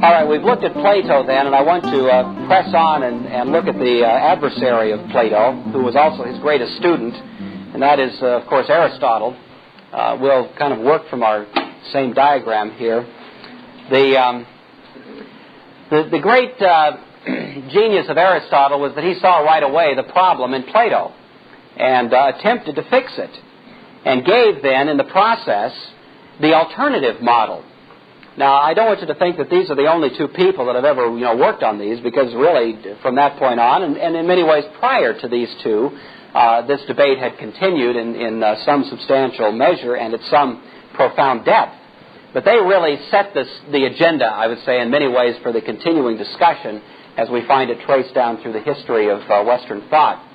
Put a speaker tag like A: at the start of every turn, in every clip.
A: All right, we've looked at Plato then, and I want to press on and look at the adversary of Plato, who was also his greatest student, and that is, of course, Aristotle. We'll kind of work from our same diagram here. The great genius of Aristotle was that he saw right away the problem in Plato and attempted to fix it, and gave then, in the process, the alternative model. Now, I don't want you to think that these are the only two people that have ever, worked on these, because really, from that point on, and in many ways prior to these two, this debate had continued in some substantial measure and at some profound depth. But they really set the agenda, I would say, in many ways for the continuing discussion as we find it traced down through the history of Western thought.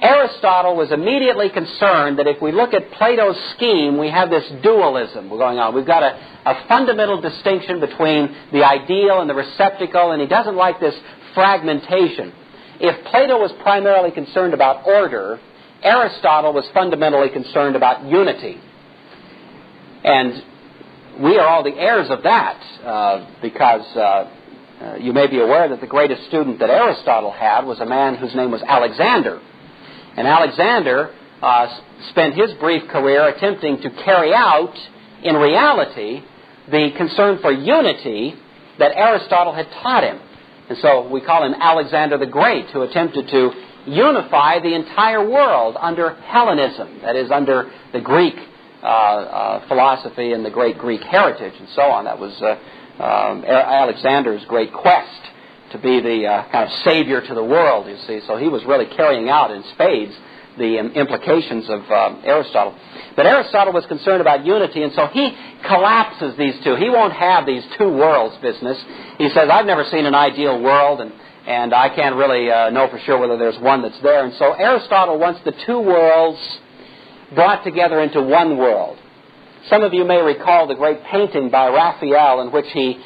A: Aristotle was immediately concerned that if we look at Plato's scheme, we have this dualism going on. We've got a fundamental distinction between the ideal and the receptacle, and he doesn't like this fragmentation. If Plato was primarily concerned about order, Aristotle was fundamentally concerned about unity. And we are all the heirs of that, because you may be aware that the greatest student that Aristotle had was a man whose name was Alexander. And Alexander spent his brief career attempting to carry out, in reality, the concern for unity that Aristotle had taught him. And so we call him Alexander the Great, who attempted to unify the entire world under Hellenism, that is, under the Greek philosophy and the great Greek heritage and so on. That was Alexander's great quest to be the kind of savior to the world, you see. So he was really carrying out in spades the implications of Aristotle. But Aristotle was concerned about unity, and so he collapses these two. He won't have these two worlds business. He says, I've never seen an ideal world, and I can't really know for sure whether there's one that's there. And so Aristotle wants the two worlds brought together into one world. Some of you may recall the great painting by Raphael in which he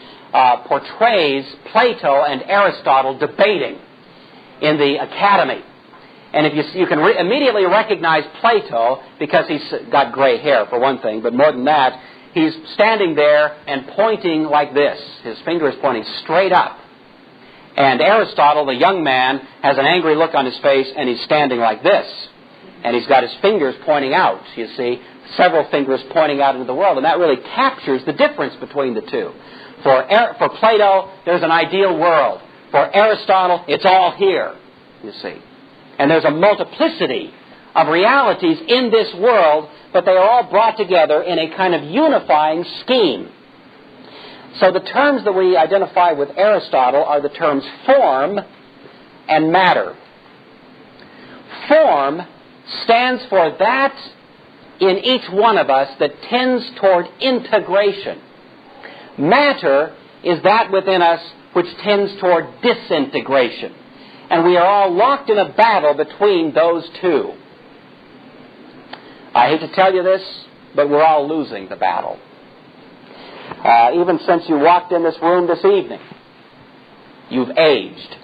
A: portrays Plato and Aristotle debating in the academy. And if you can immediately recognize Plato because he's got gray hair, for one thing, but more than that, he's standing there and pointing like this. His finger is pointing straight up. And Aristotle, the young man, has an angry look on his face, and he's standing like this. And he's got his fingers pointing out, you see, several fingers pointing out into the world. And that really captures the difference between the two. For Plato, there's an ideal world. For Aristotle, it's all here, you see. And there's a multiplicity of realities in this world, but they are all brought together in a kind of unifying scheme. So the terms that we identify with Aristotle are the terms form and matter. Form stands for that in each one of us that tends toward integration. Matter is that within us which tends toward disintegration. And we are all locked in a battle between those two. I hate to tell you this, but we're all losing the battle. Even since you walked in this room this evening, you've aged.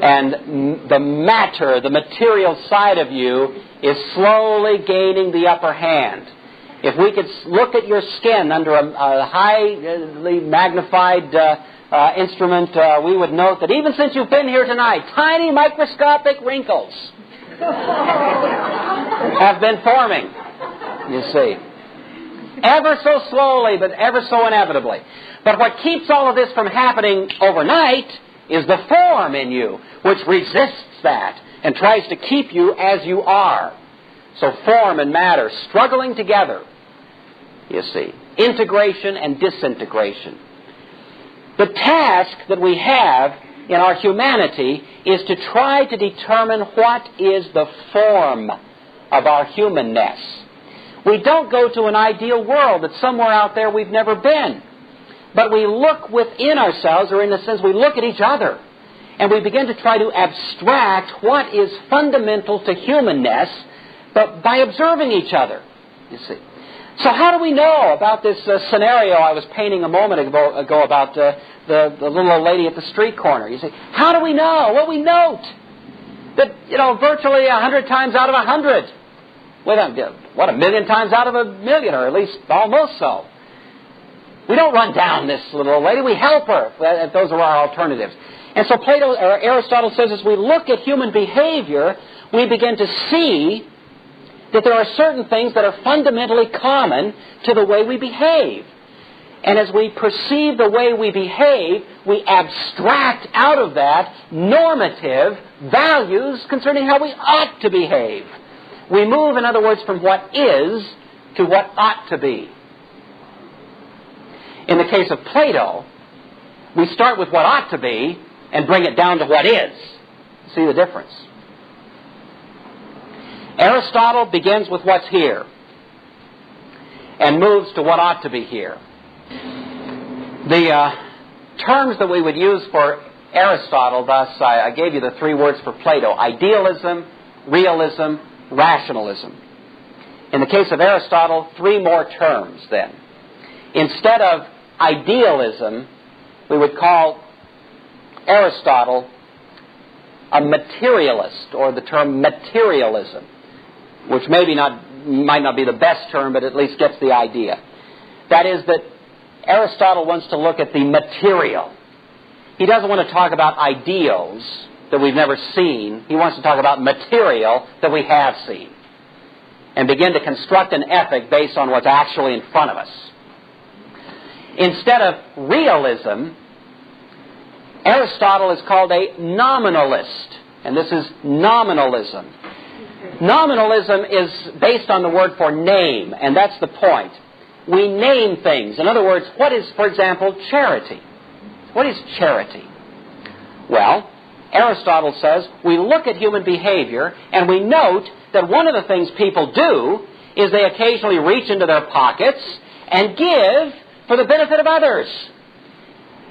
A: And the matter, the material side of you is slowly gaining the upper hand. If we could look at your skin under a highly magnified instrument, we would note that even since you've been here tonight, tiny microscopic wrinkles have been forming, you see. Ever so slowly, but ever so inevitably. But what keeps all of this from happening overnight is the form in you, which resists that and tries to keep you as you are. So form and matter struggling together, you see. Integration and disintegration. The task that we have in our humanity is to try to determine what is the form of our humanness. We don't go to an ideal world that's somewhere out there we've never been. But we look within ourselves, or in a sense we look at each other, and we begin to try to abstract what is fundamental to humanness, but by observing each other, you see. So how do we know about this scenario I was painting a moment ago about the little old lady at the street corner? You see, how do we know? Well, we note that, virtually 100 times out of 100, a million times out of a million, or at least almost so, We don't run down this little old lady. We help her. Those are our alternatives. And so Aristotle says as we look at human behavior, we begin to see that there are certain things that are fundamentally common to the way we behave. And as we perceive the way we behave, we abstract out of that normative values concerning how we ought to behave. We move, in other words, from what is to what ought to be. In the case of Plato, we start with what ought to be and bring it down to what is. See the difference? Aristotle begins with what's here and moves to what ought to be here. The terms that we would use for Aristotle, thus, I gave you the three words for Plato: idealism, realism, rationalism. In the case of Aristotle, three more terms then. Instead of idealism, we would call Aristotle a materialist, or the term materialism, which might not be the best term, but at least gets the idea. That is that Aristotle wants to look at the material. He doesn't want to talk about ideals that we've never seen. He wants to talk about material that we have seen and begin to construct an ethic based on what's actually in front of us. Instead of realism, Aristotle is called a nominalist, and this is nominalism. Nominalism is based on the word for name, and that's the point. We name things. In other words, what is, for example, charity? What is charity? Well, Aristotle says we look at human behavior and we note that one of the things people do is they occasionally reach into their pockets and give for the benefit of others.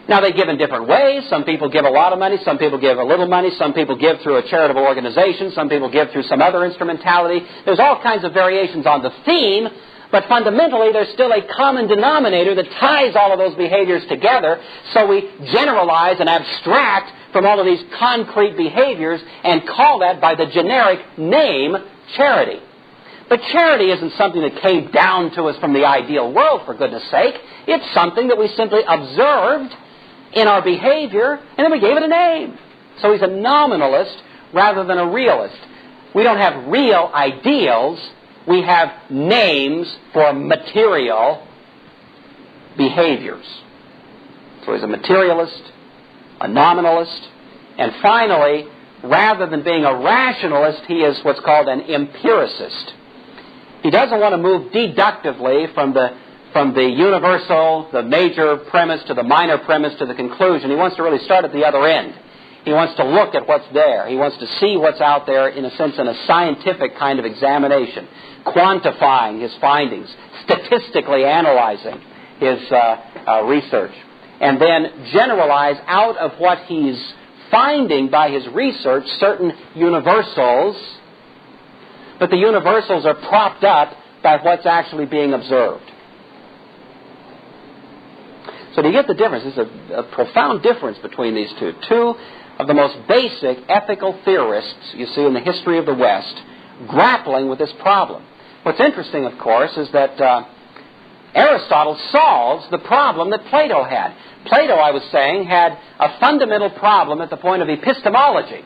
A: Now, they give in different ways. Some people give a lot of money. Some people give a little money. Some people give through a charitable organization. Some people give through some other instrumentality. There's all kinds of variations on the theme, but fundamentally there's still a common denominator that ties all of those behaviors together, so we generalize and abstract from all of these concrete behaviors and call that by the generic name charity. But charity isn't something that came down to us from the ideal world, for goodness sake. It's something that we simply observed in our behavior, and then we gave it a name. So he's a nominalist rather than a realist. We don't have real ideals. We have names for material behaviors. So he's a materialist, a nominalist, and finally, rather than being a rationalist, he is what's called an empiricist. He doesn't want to move deductively from the universal, the major premise, to the minor premise, to the conclusion. He wants to really start at the other end. He wants to look at what's there. He wants to see what's out there, in a sense, in a scientific kind of examination, quantifying his findings, statistically analyzing his research, and then generalize out of what he's finding by his research certain universals, but the universals are propped up by what's actually being observed. So do you get the difference? There's a profound difference between these two. Two of the most basic ethical theorists you see in the history of the West grappling with this problem. What's interesting, of course, is that Aristotle solves the problem that Plato had. Plato, I was saying, had a fundamental problem at the point of epistemology.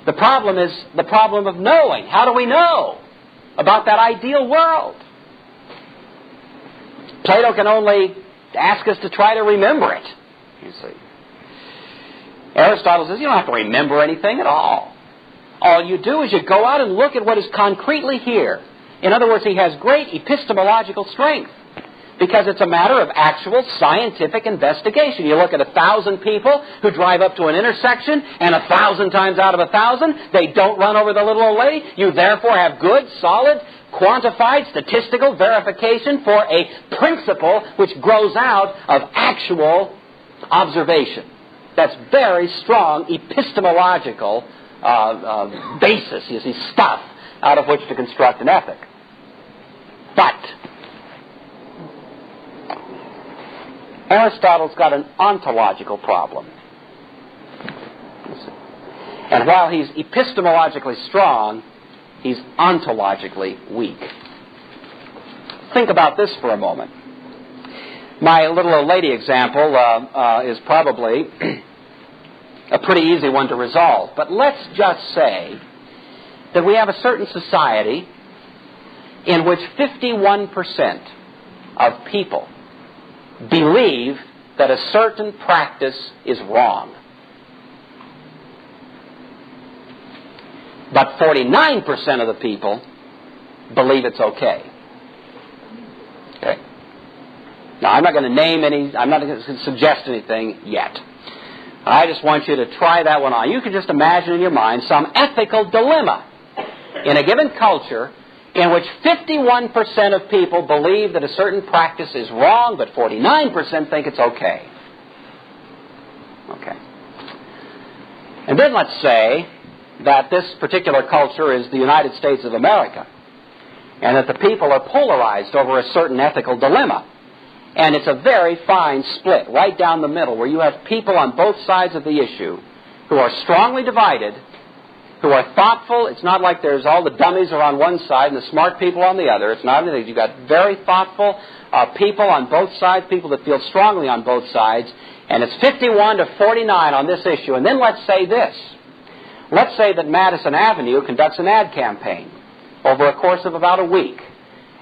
A: The problem is the problem of knowing. How do we know about that ideal world? Plato can only ask us to try to remember it, you see. Aristotle says you don't have to remember anything at all. All you do is you go out and look at what is concretely here. In other words, he has great epistemological strength because it's a matter of actual scientific investigation. You look at 1,000 people who drive up to an intersection, and 1,000 times out of 1,000, they don't run over the little old lady. You therefore have good, solid, quantified statistical verification for a principle which grows out of actual observation. That's very strong epistemological basis, you see, stuff out of which to construct an ethic. But Aristotle's got an ontological problem. And while he's epistemologically strong, he's ontologically weak. Think about this for a moment. My little old lady example is probably a pretty easy one to resolve. But let's just say that we have a certain society in which 51% of people believe that a certain practice is wrong. But 49% of the people believe it's okay. Okay. Now, I'm not going to name any, I'm not going to suggest anything yet. I just want you to try that one on. You can just imagine in your mind some ethical dilemma in a given culture in which 51% of people believe that a certain practice is wrong, but 49% think it's okay. Okay. And then let's say that this particular culture is the United States of America, and that the people are polarized over a certain ethical dilemma. And it's a very fine split right down the middle where you have people on both sides of the issue who are strongly divided, who are thoughtful. It's not like there's all the dummies are on one side and the smart people on the other. It's not anything. You've got very thoughtful people on both sides, people that feel strongly on both sides, and it's 51 to 49 on this issue. And then let's say this. Let's say that Madison Avenue conducts an ad campaign over a course of about a week,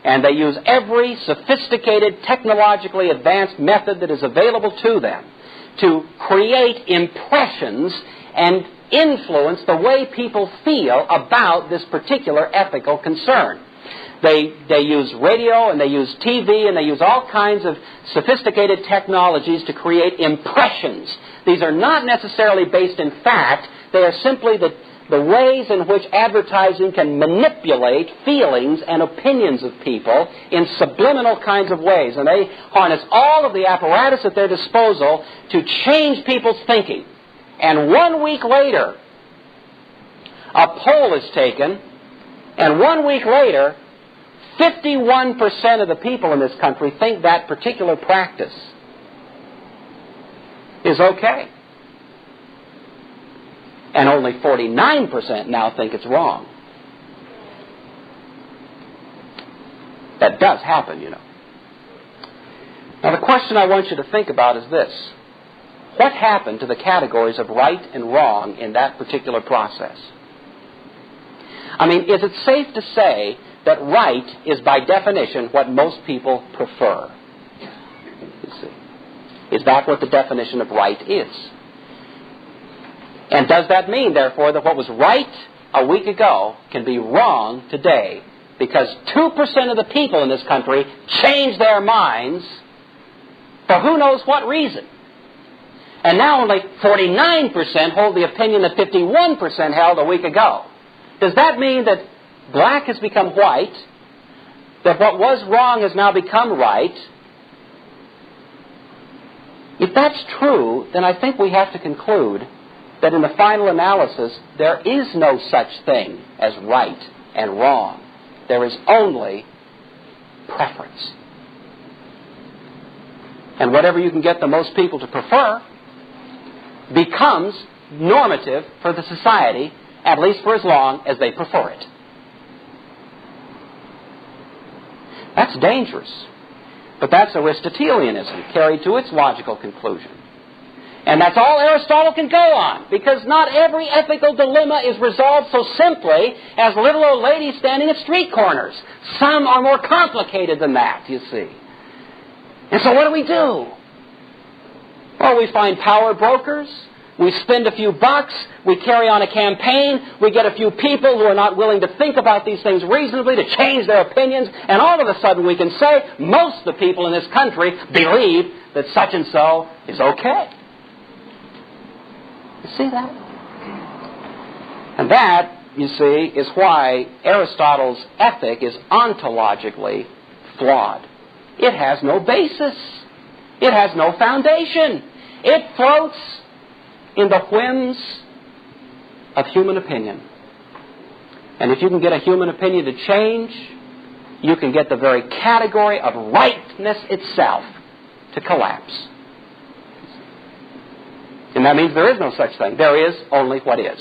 A: and they use every sophisticated, technologically advanced method that is available to them to create impressions and influence the way people feel about this particular ethical concern. They use radio and they use TV and they use all kinds of sophisticated technologies to create impressions. These are not necessarily based in fact. They are simply the ways in which advertising can manipulate feelings and opinions of people in subliminal kinds of ways. And they harness all of the apparatus at their disposal to change people's thinking. And 1 week later, a poll is taken, and 1 week later, 51% of the people in this country think that particular practice is okay. And only 49% now think it's wrong. That does happen, you know. Now, the question I want you to think about is this. What happened to the categories of right and wrong in that particular process? I mean, is it safe to say that right is by definition what most people prefer? You see. Is that what the definition of right is? And does that mean, therefore, that what was right a week ago can be wrong today because 2% of the people in this country changed their minds for who knows what reason? And now only 49% hold the opinion that 51% held a week ago. Does that mean that black has become white, that what was wrong has now become right? If that's true, then I think we have to conclude that in the final analysis, there is no such thing as right and wrong. There is only preference. And whatever you can get the most people to prefer becomes normative for the society, at least for as long as they prefer it. That's dangerous. But that's Aristotelianism carried to its logical conclusion. And that's all Aristotle can go on, because not every ethical dilemma is resolved so simply as little old ladies standing at street corners. Some are more complicated than that, you see. And so what do? Well, we find power brokers, we spend a few bucks, we carry on a campaign, we get a few people who are not willing to think about these things reasonably to change their opinions, and all of a sudden we can say most of the people in this country believe that such and so is okay. You see that? And that, you see, is why Aristotle's ethic is ontologically flawed. It has no basis. It has no foundation. It floats in the whims of human opinion. And if you can get a human opinion to change, you can get the very category of rightness itself to collapse. And that means there is no such thing. There is only what is.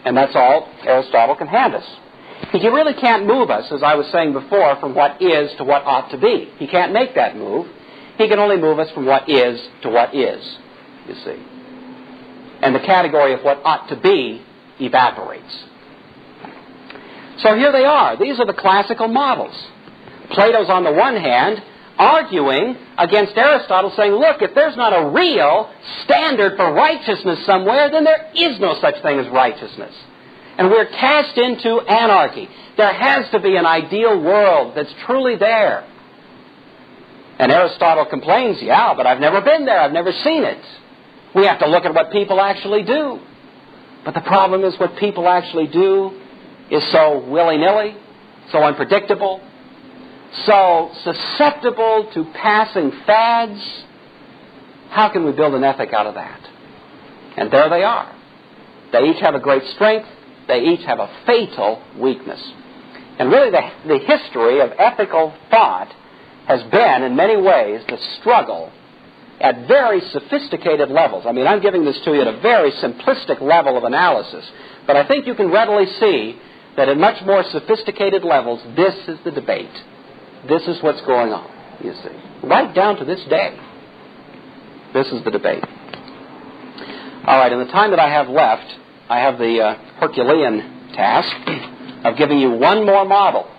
A: And that's all Aristotle can hand us. He really can't move us, as I was saying before, from what is to what ought to be. He can't make that move. He can only move us from what is to what is, you see. And the category of what ought to be evaporates. So here they are. These are the classical models. Plato's on the one hand arguing against Aristotle, saying, look, if there's not a real standard for righteousness somewhere, then there is no such thing as righteousness. And we're cast into anarchy. There has to be an ideal world that's truly there. And Aristotle complains, yeah, but I've never been there. I've never seen it. We have to look at what people actually do. But the problem is what people actually do is so willy-nilly, so unpredictable, so susceptible to passing fads. How can we build an ethic out of that? And there they are. They each have a great strength. They each have a fatal weakness. And really the history of ethical thought has been, in many ways, the struggle at very sophisticated levels. I mean, I'm giving this to you at a very simplistic level of analysis, but I think you can readily see that at much more sophisticated levels, this is the debate. This is what's going on, you see. Right down to this day, this is the debate. All right, in the time that I have left, I have the Herculean task of giving you one more model.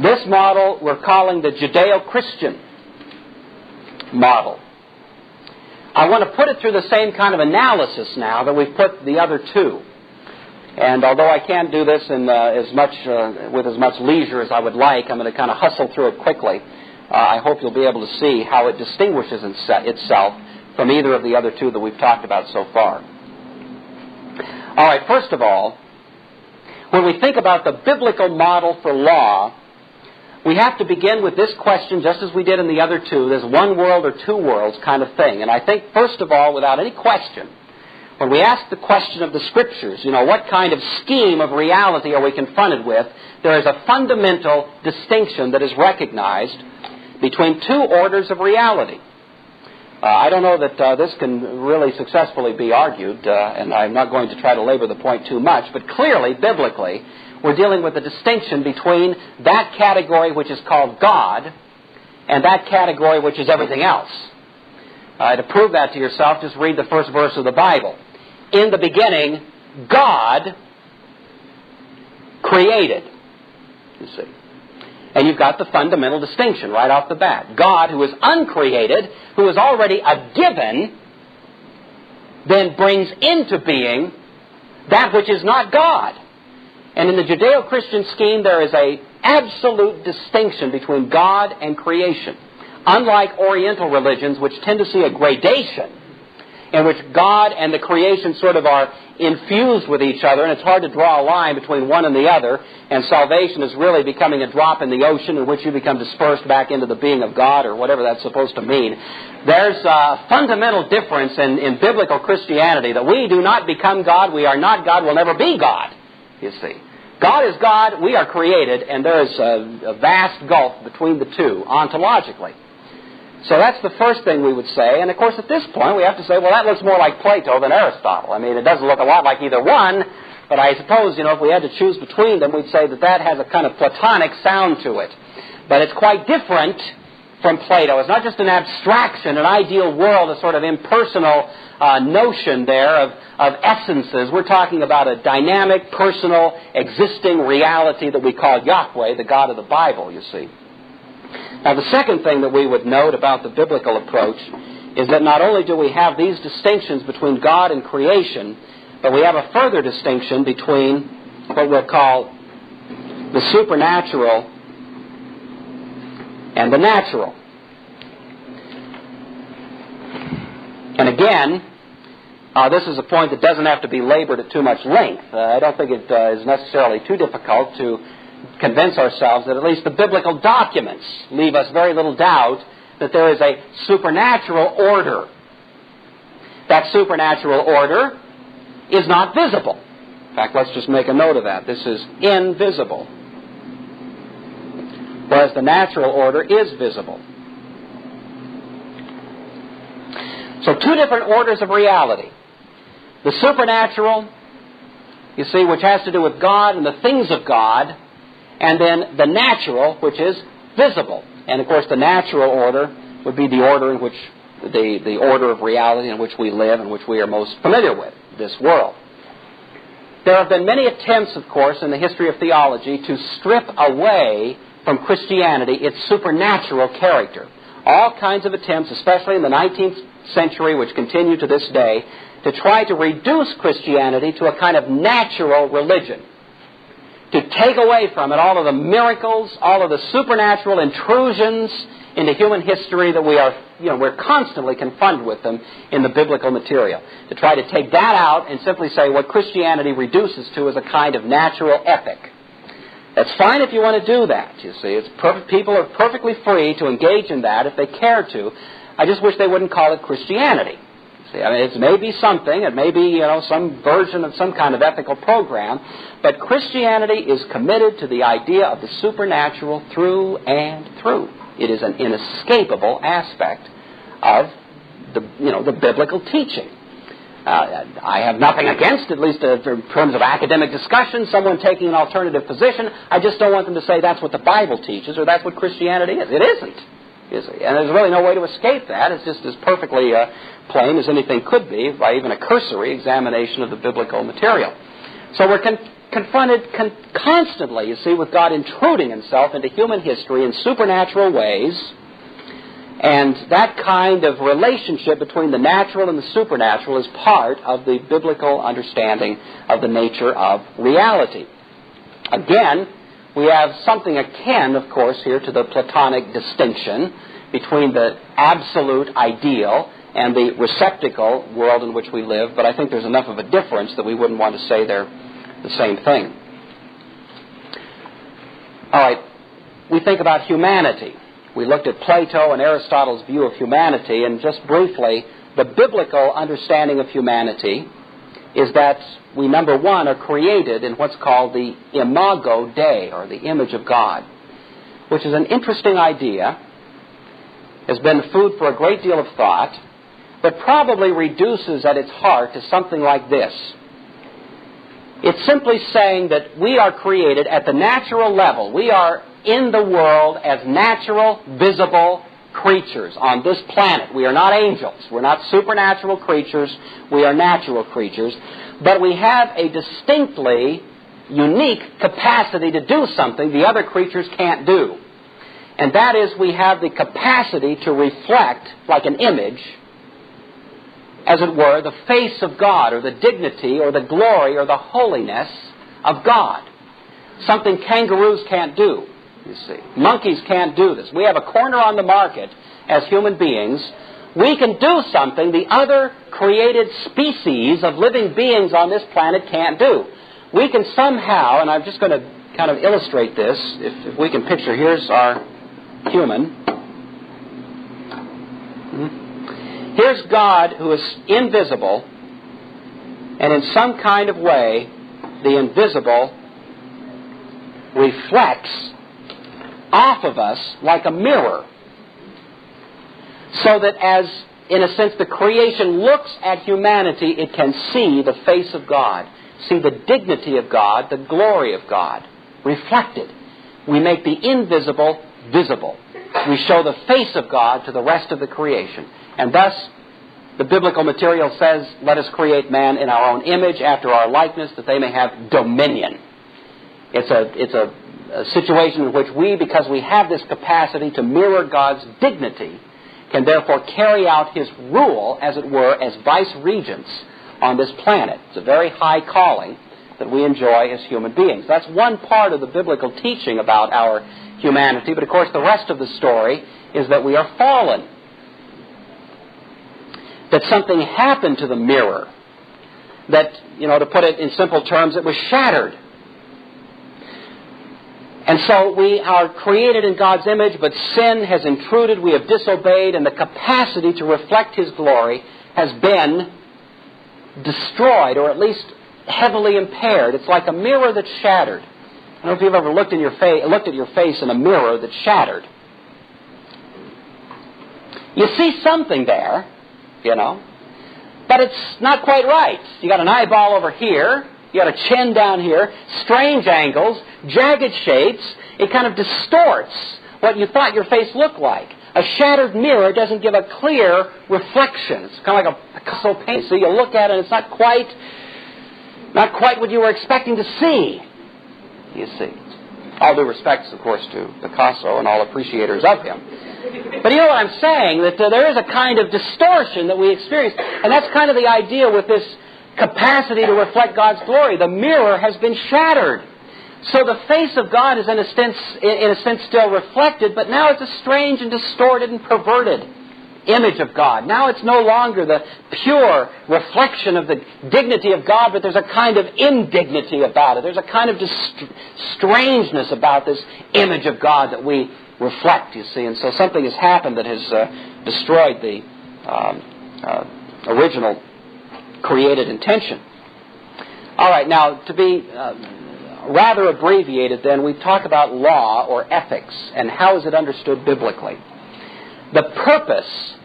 A: This model we're calling the Judeo-Christian model. I want to put it through the same kind of analysis now that we've put the other two. And although I can't do this in with as much leisure as I would like, I'm going to kind of hustle through it quickly. I hope you'll be able to see how it distinguishes itself from either of the other two that we've talked about so far. All right, first of all, when we think about the biblical model for law, we have to begin with this question, just as we did in the other two, this one world or two worlds kind of thing. And I think, first of all, without any question, when we ask the question of the Scriptures, what kind of scheme of reality are we confronted with, there is a fundamental distinction that is recognized between two orders of reality. I don't know that this can really successfully be argued, and I'm not going to try to labor the point too much, but clearly, biblically, we're dealing with the distinction between that category which is called God and that category which is everything else. To prove that to yourself, just read the first verse of the Bible. In the beginning, God created, you see. And you've got the fundamental distinction right off the bat. God, who is uncreated, who is already a given, then brings into being that which is not God. And in the Judeo-Christian scheme, there is an absolute distinction between God and creation. Unlike Oriental religions, which tend to see a gradation in which God and the creation sort of are infused with each other, and it's hard to draw a line between one and the other, and salvation is really becoming a drop in the ocean in which you become dispersed back into the being of God, or whatever that's supposed to mean. There's a fundamental difference in biblical Christianity, that we do not become God, we are not God, we'll never be God, you see. God is God, we are created, and there is a vast gulf between the two, ontologically. So that's the first thing we would say. And, of course, at this point, we have to say, well, that looks more like Plato than Aristotle. I mean, it doesn't look a lot like either one, but I suppose, if we had to choose between them, we'd say that has a kind of Platonic sound to it. But it's quite different from Plato. It's not just an abstraction, an ideal world, a sort of impersonal notion there of essences. We're talking about a dynamic, personal, existing reality that we call Yahweh, the God of the Bible, you see. Now, the second thing that we would note about the biblical approach is that not only do we have these distinctions between God and creation, but we have a further distinction between what we'll call the supernatural and the natural. And again, this is a point that doesn't have to be labored at too much length. I don't think it is necessarily too difficult to convince ourselves that at least the biblical documents leave us very little doubt that there is a supernatural order. That supernatural order is not visible. In fact, let's just make a note of that. This is invisible. Whereas the natural order is visible. So two different orders of reality. The supernatural, you see, which has to do with God and the things of God, and then the natural, which is visible. And, of course, the natural order would be the order in which the order of reality in which we live and which we are most familiar with, this world. There have been many attempts, of course, in the history of theology to strip away from Christianity its supernatural character. All kinds of attempts, especially in the 19th century, which continue to this day, to try to reduce Christianity to a kind of natural religion. To take away from it all of the miracles, all of the supernatural intrusions into human history that we're constantly confronted with them in the biblical material. To try to take that out and simply say what Christianity reduces to is a kind of natural ethic. That's fine if you want to do that, you see. People are perfectly free to engage in that if they care to. I just wish they wouldn't call it Christianity. See, I mean, it may be something, it may be, some version of some kind of ethical program, but Christianity is committed to the idea of the supernatural through and through. It is an inescapable aspect of the biblical teaching. I have nothing against, at least in terms of academic discussion, someone taking an alternative position. I just don't want them to say that's what the Bible teaches or that's what Christianity is. It isn't. And there's really no way to escape that. It's just as perfectly plain as anything could be by even a cursory examination of the biblical material. So we're confronted constantly, you see, with God intruding himself into human history in supernatural ways. And that kind of relationship between the natural and the supernatural is part of the biblical understanding of the nature of reality. Again, we have something akin, of course, here to the Platonic distinction between the absolute ideal and the receptacle world in which we live, but I think there's enough of a difference that we wouldn't want to say they're the same thing. All right, we think about humanity. We looked at Plato and Aristotle's view of humanity, and just briefly, the biblical understanding of humanity is that we, number one, are created in what's called the imago Dei, or the image of God, which is an interesting idea, has been food for a great deal of thought, but probably reduces at its heart to something like this. It's simply saying that we are created at the natural level. We are in the world as natural, visible creatures on this planet. We are not angels. We're not supernatural creatures. We are natural creatures. But we have a distinctly unique capacity to do something the other creatures can't do. And that is, we have the capacity to reflect, like an image, as it were, the face of God, or the dignity, or the glory, or the holiness of God. Something kangaroos can't do, you see. Monkeys can't do this. We have a corner on the market as human beings. We can do something the other created species of living beings on this planet can't do. We can somehow, and I'm just going to kind of illustrate this, if we can picture, here's our human. Here's God, who is invisible, and in some kind of way, the invisible reflects off of us like a mirror, so that as, in a sense, the creation looks at humanity, it can see the face of God, see the dignity of God, the glory of God reflected. We make the invisible visible. We show the face of God to the rest of the creation. And thus, the biblical material says, let us create man in our own image, after our likeness, that they may have dominion. It's a situation in which we, because we have this capacity to mirror God's dignity, can therefore carry out his rule, as it were, as vice-regents on this planet. It's a very high calling that we enjoy as human beings. That's one part of the biblical teaching about our humanity, but of course the rest of the story is that we are fallen. That something happened to the mirror. That, to put it in simple terms, it was shattered. And so we are created in God's image, but sin has intruded, we have disobeyed, and the capacity to reflect his glory has been destroyed, or at least heavily impaired. It's like a mirror that's shattered. I don't know if you've ever looked at your face in a mirror that's shattered. You see something there, but it's not quite right. You got an eyeball over here, you got a chin down here, strange angles, jagged shapes. It kind of distorts what you thought your face looked like. A shattered mirror doesn't give a clear reflection. It's kind of like a Picasso painting. So you look at it and it's not quite what you were expecting to see, you see. All due respects, of course, to Picasso and all appreciators of him. But you know what I'm saying? That there is a kind of distortion that we experience. And that's kind of the idea with this capacity to reflect God's glory. The mirror has been shattered. So the face of God is in a sense still reflected, but now it's a strange and distorted and perverted image of God. Now it's no longer the pure reflection of the dignity of God, but there's a kind of indignity about it. There's a kind of strangeness about this image of God that we reflect, you see. And so something has happened that has destroyed the original created intention. All right, now to be rather abbreviated then, we talk about law or ethics and how is it understood biblically. The purpose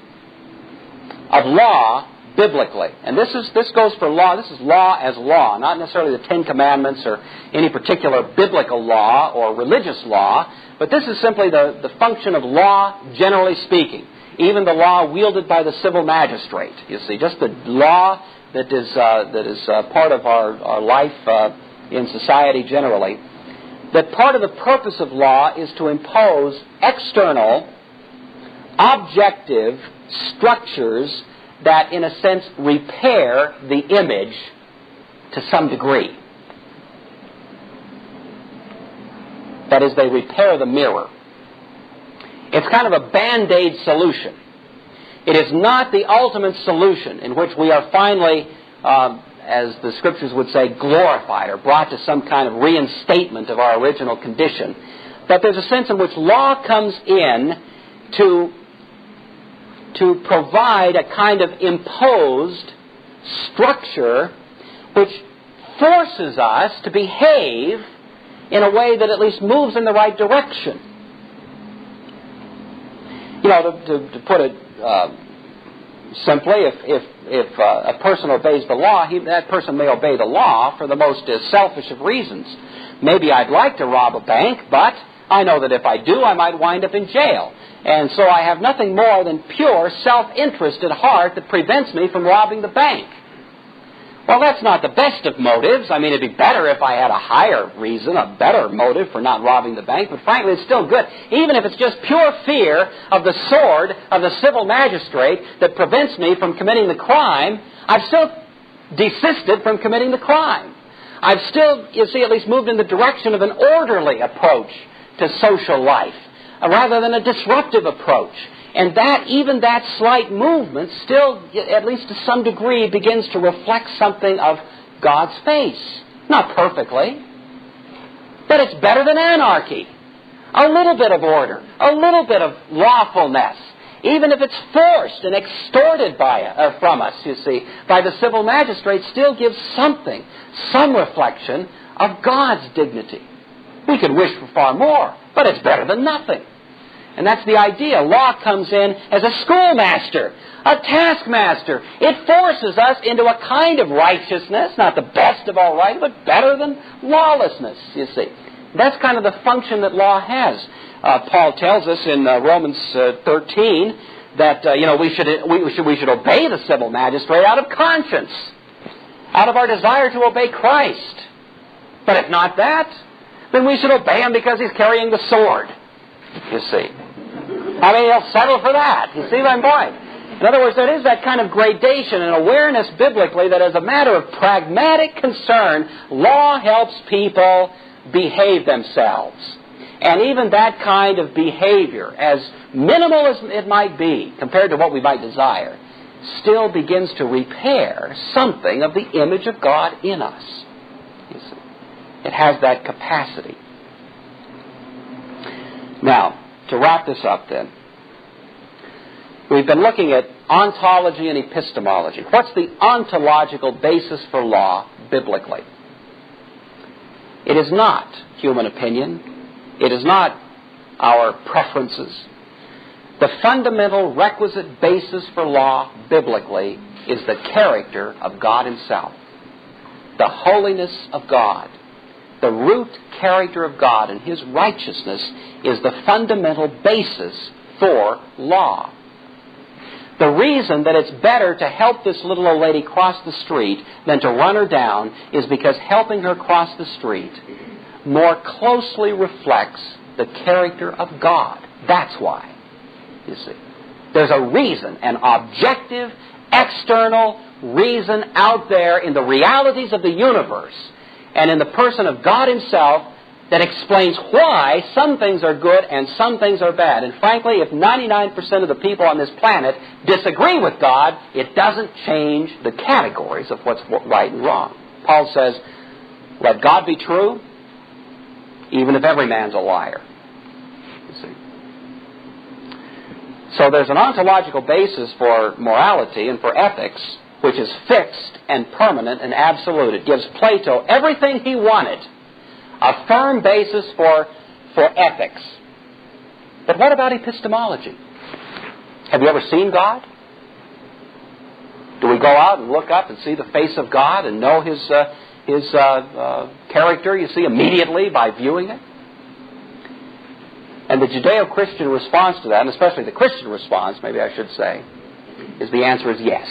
A: of law biblically, and this goes for law, this is law as law, not necessarily the Ten Commandments or any particular biblical law or religious law, but this is simply the function of law generally speaking. Even the law wielded by the civil magistrate, you see, just the law that is part of our life in society generally. That part of the purpose of law is to impose external, objective structures that, in a sense, repair the image to some degree. That is, they repair the mirror. It's kind of a Band-Aid solution. It is not the ultimate solution in which we are finally, as the Scriptures would say, glorified or brought to some kind of reinstatement of our original condition. But there's a sense in which law comes in to provide a kind of imposed structure which forces us to behave in a way that at least moves in the right direction. You know, to put it simply, if a person obeys the law, that person may obey the law for the most selfish of reasons. Maybe I'd like to rob a bank, but I know that if I do, I might wind up in jail. And so I have nothing more than pure self-interest at heart that prevents me from robbing the bank. Well, that's not the best of motives. I mean, it'd be better if I had a higher reason, a better motive for not robbing the bank, but frankly, it's still good. Even if it's just pure fear of the sword of the civil magistrate that prevents me from committing the crime, I've still desisted from committing the crime. I've still, you see, at least moved in the direction of an orderly approach to social life, rather than a disruptive approach. And even that slight movement still, at least to some degree, begins to reflect something of God's face. Not perfectly, but it's better than anarchy. A little bit of order, a little bit of lawfulness, even if it's forced and extorted from us, you see, by the civil magistrate, still gives something, some reflection of God's dignity. We could wish for far more, but it's better than nothing. And that's the idea. Law comes in as a schoolmaster, a taskmaster. It forces us into a kind of righteousness, not the best of all right, but better than lawlessness, you see. That's kind of the function that law has. Paul tells us in Romans 13 that we should obey the civil magistrate out of conscience, out of our desire to obey Christ. But if not that, then we should obey him because he's carrying the sword, you see. I mean, he'll settle for that. You see my point? In other words, there is that kind of gradation and awareness biblically that as a matter of pragmatic concern, law helps people behave themselves. And even that kind of behavior, as minimal as it might be compared to what we might desire, still begins to repair something of the image of God in us. You see, it has that capacity. Now, to wrap this up then, we've been looking at ontology and epistemology. What's the ontological basis for law biblically? It is not human opinion. It is not our preferences. The fundamental requisite basis for law biblically is the character of God himself, the holiness of God, The root character of God and His righteousness is the fundamental basis for law. The reason that it's better to help this little old lady cross the street than to run her down is because helping her cross the street more closely reflects the character of God. That's why, you see. There's a reason, an objective, external reason out there in the realities of the universe and in the person of God Himself that explains why some things are good and some things are bad. And frankly, if 99% of the people on this planet disagree with God, it doesn't change the categories of what's right and wrong. Paul says, let God be true, even if every man's a liar. You see. So there's an ontological basis for morality and for ethics, which is fixed and permanent and absolute. It gives Plato everything he wanted. A firm basis for ethics. But what about epistemology? Have you ever seen God? Do we go out and look up and see the face of God and know His character, you see, immediately by viewing it? And the Judeo-Christian response to that, and especially the Christian response, maybe I should say, is the answer is yes.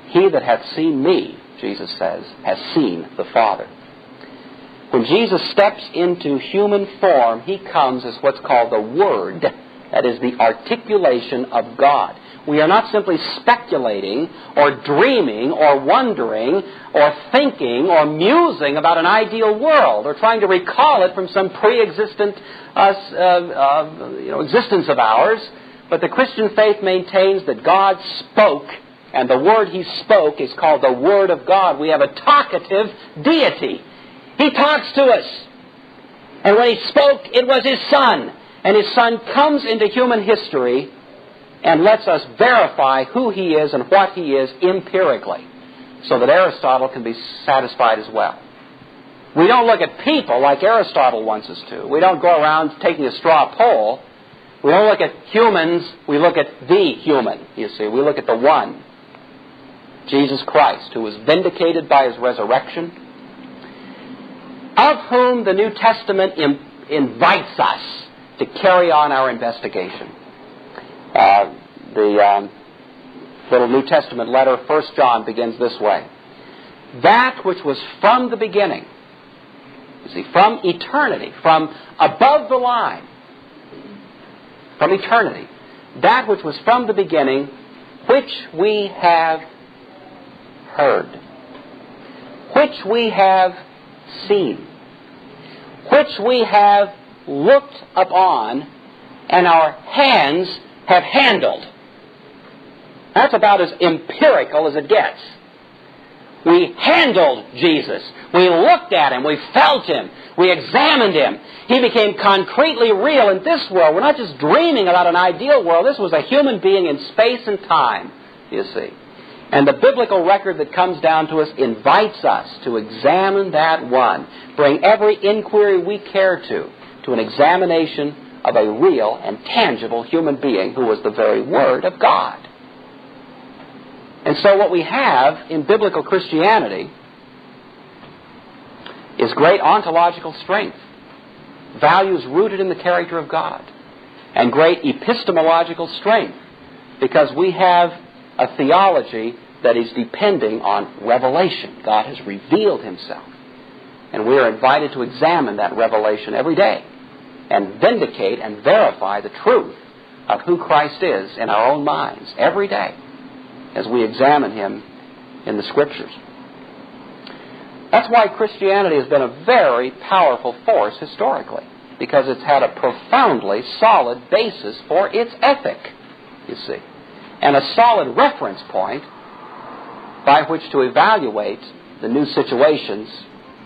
A: He that hath seen me, Jesus says, has seen the Father. When Jesus steps into human form, He comes as what's called the Word. That is the articulation of God. We are not simply speculating or dreaming or wondering or thinking or musing about an ideal world or trying to recall it from some pre-existent existence of ours. But the Christian faith maintains that God spoke, and the Word He spoke is called the Word of God. We have a talkative deity. He talks to us. And when He spoke, it was His Son. And His Son comes into human history and lets us verify who He is and what He is empirically, so that Aristotle can be satisfied as well. We don't look at people like Aristotle wants us to. We don't go around taking a straw poll. We don't look at humans. We look at the human, you see. We look at the one, Jesus Christ, who was vindicated by His resurrection, of whom the New Testament invites us to carry on our investigation. The little New Testament letter, 1 John, begins this way. That which was from the beginning, you see, from eternity, from above the line, from eternity, that which was from the beginning, which we have heard, which we have seen, which we have looked upon, and our hands have handled. That's about as empirical as it gets. We handled Jesus. We looked at Him. We felt Him. We examined Him. He became concretely real in this world. We're not just dreaming about an ideal world. This was a human being in space and time, you see. And the biblical record that comes down to us invites us to examine that one, bring every inquiry we care to an examination of a real and tangible human being who was the very Word of God. And so what we have in biblical Christianity is great ontological strength, values rooted in the character of God, and great epistemological strength, because we have a theology that is depending on revelation. God has revealed Himself. And we are invited to examine that revelation every day and vindicate and verify the truth of who Christ is in our own minds every day as we examine Him in the Scriptures. That's why Christianity has been a very powerful force historically, because it's had a profoundly solid basis for its ethic, you see, and a solid reference point by which to evaluate the new situations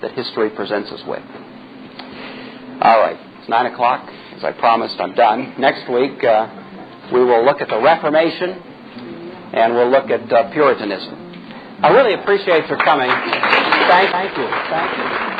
A: that history presents us with. All right, it's 9 o'clock. As I promised, I'm done. Next week, we will look at the Reformation, and we'll look at Puritanism. I really appreciate your coming. Thank you.